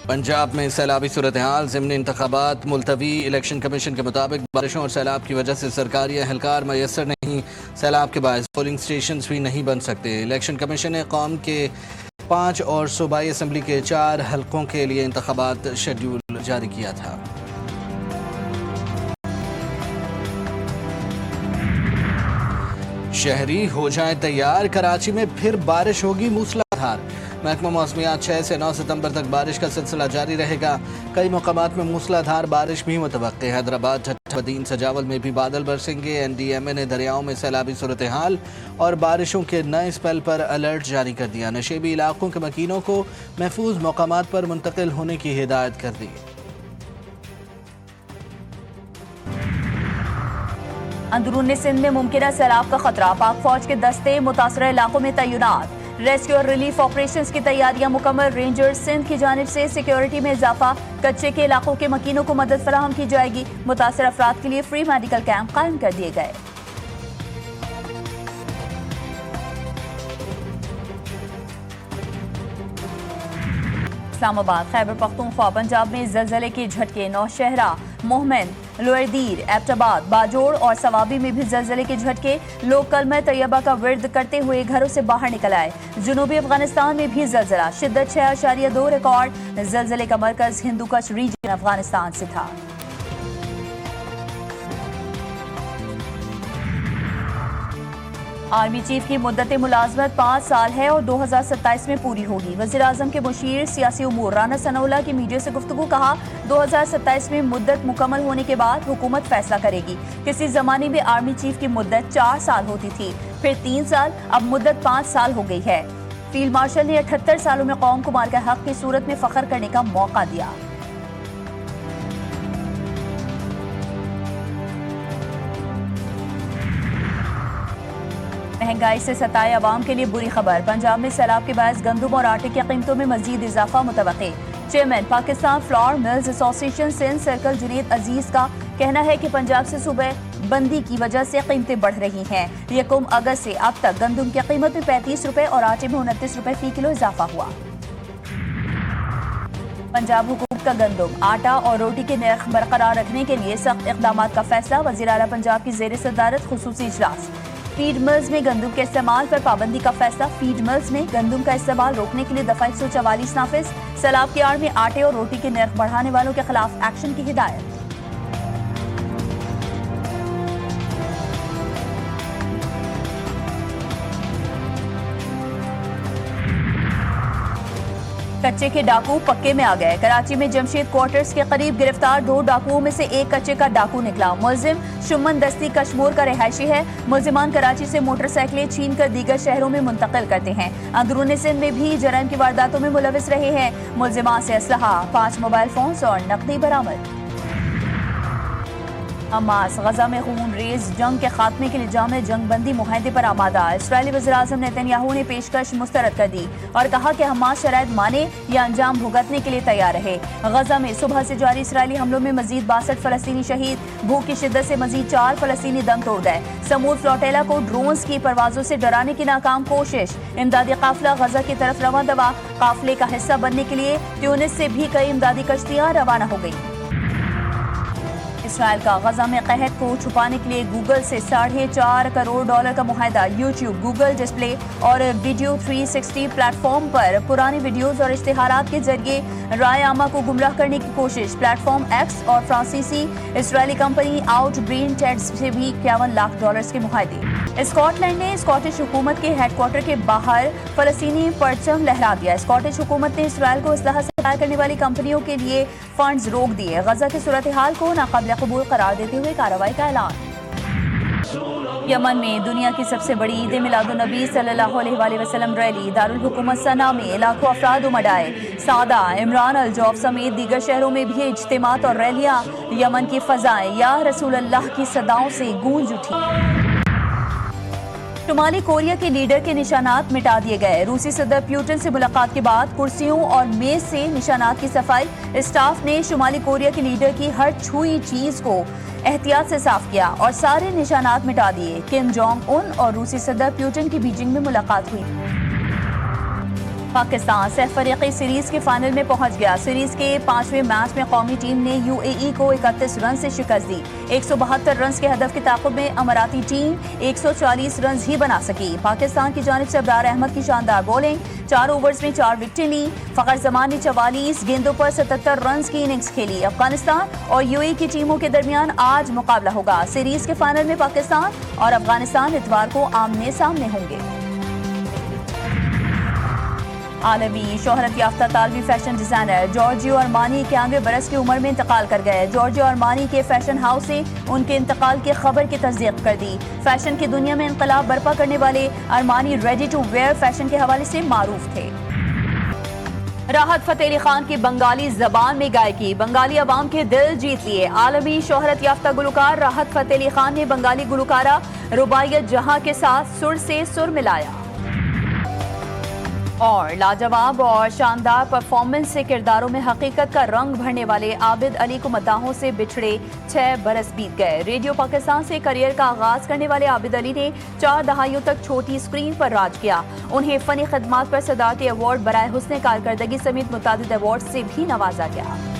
پنجاب میں سیلابی صورتحال ضمن انتخابات ملتوی۔ الیکشن کمیشن کے مطابق بارشوں اور سیلاب کی وجہ سے سرکاری اہلکار میسر نہیں، سیلاب کے باعث پولنگ سٹیشنز بھی نہیں بن سکتے۔ الیکشن کمیشن نے قوم کے 5 اور صوبائی اسمبلی کے 4 حلقوں کے لیے انتخابات شیڈول جاری کیا تھا۔ شہری ہو جائیں تیار، کراچی میں پھر بارش ہوگی موسلادھار۔ محکمہ موسمیات 6 سے 9 ستمبر تک بارش کا سلسلہ جاری رہے گا۔ کئی مقامات میں موسلادھار بارش بھی متوقع۔ حیدرآباد، ٹھٹہ بدین، سجاول میں بھی بادل برسیں گے۔ NDMA نے دریاؤں میں سیلابی صورتحال اور بارشوں کے نئے اسپیل پر الرٹ جاری کر دیا۔ نشیبی علاقوں کے مکینوں کو محفوظ مقامات پر منتقل ہونے کی ہدایت کر دی۔ اندرون سندھ میں ممکنہ سیلاب کا خطرہ، پاک فوج کے دستے متاثرہ علاقوں میں تعینات۔ ریسکیو اور ریلیف آپریشنز کی تیاریاں مکمل۔ رینجر سندھ کی جانب سے سیکیورٹی میں اضافہ، کچے کے علاقوں کے مکینوں کو مدد فراہم کی جائے گی۔ متاثرہ افراد کے لیے فری میڈیکل کیمپ قائم کر دیے گئے۔ اسلام آباد، خیبر پختونخوا، پنجاب میں زلزلے کے جھٹکے۔ نوشہرہ، مومن، لوئر دیر، ایبٹ آباد، باجوڑ اور ثوابی میں بھی زلزلے کے جھٹکے۔ لوگ کلمہ طیبہ کا ورد کرتے ہوئے گھروں سے باہر نکل آئے۔ جنوبی افغانستان میں بھی زلزلہ، شدت 6.2 ریکارڈ۔ زلزلے کا مرکز ہندو کش ریجن افغانستان سے تھا۔ آرمی چیف کی مدت ملازمت 5 سال ہے اور 2027 میں پوری ہوگی۔ وزیر اعظم کے مشیر سیاسی امور رانا ثناء اللہ کی میڈیا سے گفتگو، کہا 2027 میں مدت مکمل ہونے کے بعد حکومت فیصلہ کرے گی۔ کسی زمانے میں آرمی چیف کی مدت 4 سال ہوتی تھی، پھر 3 سال، اب مدت 5 سال ہو گئی ہے۔ فیلڈ مارشل نے 78 سالوں میں قوم کو مارکہ حق کی صورت میں فخر کرنے کا موقع دیا۔ مہنگائی سے ستائے عوام کے لیے بری خبر، پنجاب میں سیلاب کے باعث گندم اور آٹے کی قیمتوں میں مزید اضافہ متوقع۔ چیئرمین پاکستان فلاور ملز ایسوسی ایشن سندھ سرکل جنید عزیز کا کہنا ہے کہ پنجاب سے صوبہ بندی کی وجہ سے قیمتیں بڑھ رہی ہیں۔ 1 اگست سے اب تک گندم کی قیمت میں 35 روپے اور آٹے میں 29 روپے فی کلو اضافہ ہوا۔ پنجاب حکومت کا گندم، آٹا اور روٹی کے نرخ برقرار رکھنے کے لیے سخت اقدامات کا فیصلہ، وزیر اعلیٰ پنجاب کی زیر صدارت خصوصی اجلاس۔ فیڈ ملز میں گندم کے استعمال پر پابندی کا فیصلہ، فیڈ ملز میں گندم کا استعمال روکنے کے لیے دفعہ 144 نافذ۔ سیلاب کی آڑ میں آٹے اور روٹی کے نرخ بڑھانے والوں کے خلاف ایکشن کی ہدایت۔ کچے کے ڈاکو پکے میں آ گئے، کراچی میں جمشید کوارٹرز کے قریب گرفتار 2 ڈاکوؤں میں سے ایک کچے کا ڈاکو نکلا۔ ملزم شمن دستی کشمور کا رہائشی ہے۔ ملزمان کراچی سے موٹر سائیکلیں چھین کر دیگر شہروں میں منتقل کرتے ہیں۔ اندرون سندھ میں بھی جرائم کی وارداتوں میں ملوث رہے ہیں۔ ملزمان سے اسلحہ، 5 موبائل فونز اور نقدی برآمد۔ حماس غزہ میں خون ریز جنگ کے خاتمے کے لیے جامع جنگ بندی معاہدے پر آمادہ۔ اسرائیلی وزیراعظم نیتن یاہو نے پیشکش مسترد کر دی اور کہا کہ حماس شرائط مانے یا انجام بھگتنے کے لیے تیار رہے۔ غزہ میں صبح سے جاری اسرائیلی حملوں میں مزید 62 فلسطینی شہید، بھوک کی شدت سے مزید 4 فلسطینی دم توڑ گئے۔ سمود فلوٹیلا کو ڈرونز کی پروازوں سے ڈرانے کی ناکام کوشش۔ امدادی قافلہ غزہ کی طرف رواں دوا، قافلے کا حصہ بننے کے لیے تیونس سے بھی کئی امدادی کشتیاں روانہ ہو گئیں۔ اسرائیل کا غزہ میں قحط کو چھپانے کے لیے گوگل سے $4.5 کروڑ کا معاہدہ۔ یوٹیوب، گوگل ڈسپلے اور ویڈیو 360 پلیٹ فارم پر پرانی ویڈیوز اور اشتہارات کے ذریعے رائے عامہ کو گمراہ کرنے کی کوشش۔ پلیٹ فارم ایکس اور فرانسیسی اسرائیلی کمپنی آؤٹ برین ٹیڈز سے بھی $51 لاکھ کے معاہدے۔ اسکاٹ لینڈ نے اسکاٹش حکومت کے ہیڈ کوارٹر کے باہر فلسطینی پرچم لہرا دیا۔ اسکاٹش حکومت نے اسرائیل کو اسلحہ سپلائی کرنے والی کمپنیوں کے لیے فنڈز روک دیے۔ غزہ کی صورتحال کو ناقابل قبول قرار دیتے ہوئے کارروائی کا اعلان۔ یمن میں دنیا کی سب سے بڑی عید میلاد النبی صلی اللہ علیہ وآلہ وسلم ریلی دارالحکومت صنعا میں لاکھوں افراد امڈ آئے۔ سعدہ، عمران الجوف سمیت دیگر شہروں میں بھی اجتماعات اور ریلیاں۔ یمن کی فضائیں یا رسول اللہ کی صداؤں سے گونج اٹھی۔ شمالی کوریا کے لیڈر کے نشانات مٹا دیے گئے۔ روسی صدر پیوٹن سے ملاقات کے بعد کرسیوں اور میز سے نشانات کی صفائی۔ اسٹاف نے شمالی کوریا کے لیڈر کی ہر چھوئی چیز کو احتیاط سے صاف کیا اور سارے نشانات مٹا دیے۔ کم جونگ ان اور روسی صدر پیوٹن کی بیجنگ میں ملاقات ہوئی۔ پاکستان سہ فریقی سیریز کے فائنل میں پہنچ گیا. سیریز کے 5ویں میچ میں قومی ٹیم نے UAE کو 31 رن سے شکست دی. 172 رنز کے ہدف کے تعاقب میں اماراتی ٹیم 140 رنز ہی بنا سکی. پاکستان کی جانب سے ابرار احمد کی شاندار بولنگ، 4 اوورز میں 4 وکٹیں لی. فخر زمان نے 44 گیندوں پر 77 رنز کی اننگز کھیلی. افغانستان اور UAE کی ٹیموں کے درمیان آج مقابلہ ہوگا. سیریز کے فائنل میں پاکستان اور افغانستان اتوار کو آمنے سامنے ہوں گے. عالمی شہرت یافتہ طالبی فیشن ڈیزائنر جورجیو ارمانی 91 برس کی عمر میں انتقال کر گئے. جورجیو ارمانی کے فیشن ہاؤس نے ان کے انتقال کی خبر کی تصدیق کر دی. فیشن کی دنیا میں انقلاب برپا کرنے والے Armani ready to where fashion کے حوالے سے معروف تھے. راحت فتح علی خان کی بنگالی زبان میں گائیکی، بنگالی عوام کے دل جیت لیے. عالمی شہرت یافتہ گلوکار راحت فتح علی خان نے بنگالی گلوکارہ رباعیت جہاں کے ساتھ سر سے سر ملایا اور لاجواب اور شاندار پرفارمنس سے کرداروں میں حقیقت کا رنگ بھرنے والے عابد علی کو مداحوں سے بچھڑے 6 برس بیت گئے. ریڈیو پاکستان سے کریئر کا آغاز کرنے والے عابد علی نے 4 دہائیوں تک چھوٹی اسکرین پر راج کیا. انہیں فنی خدمات پر صدارتی ایوارڈ برائے حسن کارکردگی سمیت متعدد ایوارڈ سے بھی نوازا گیا.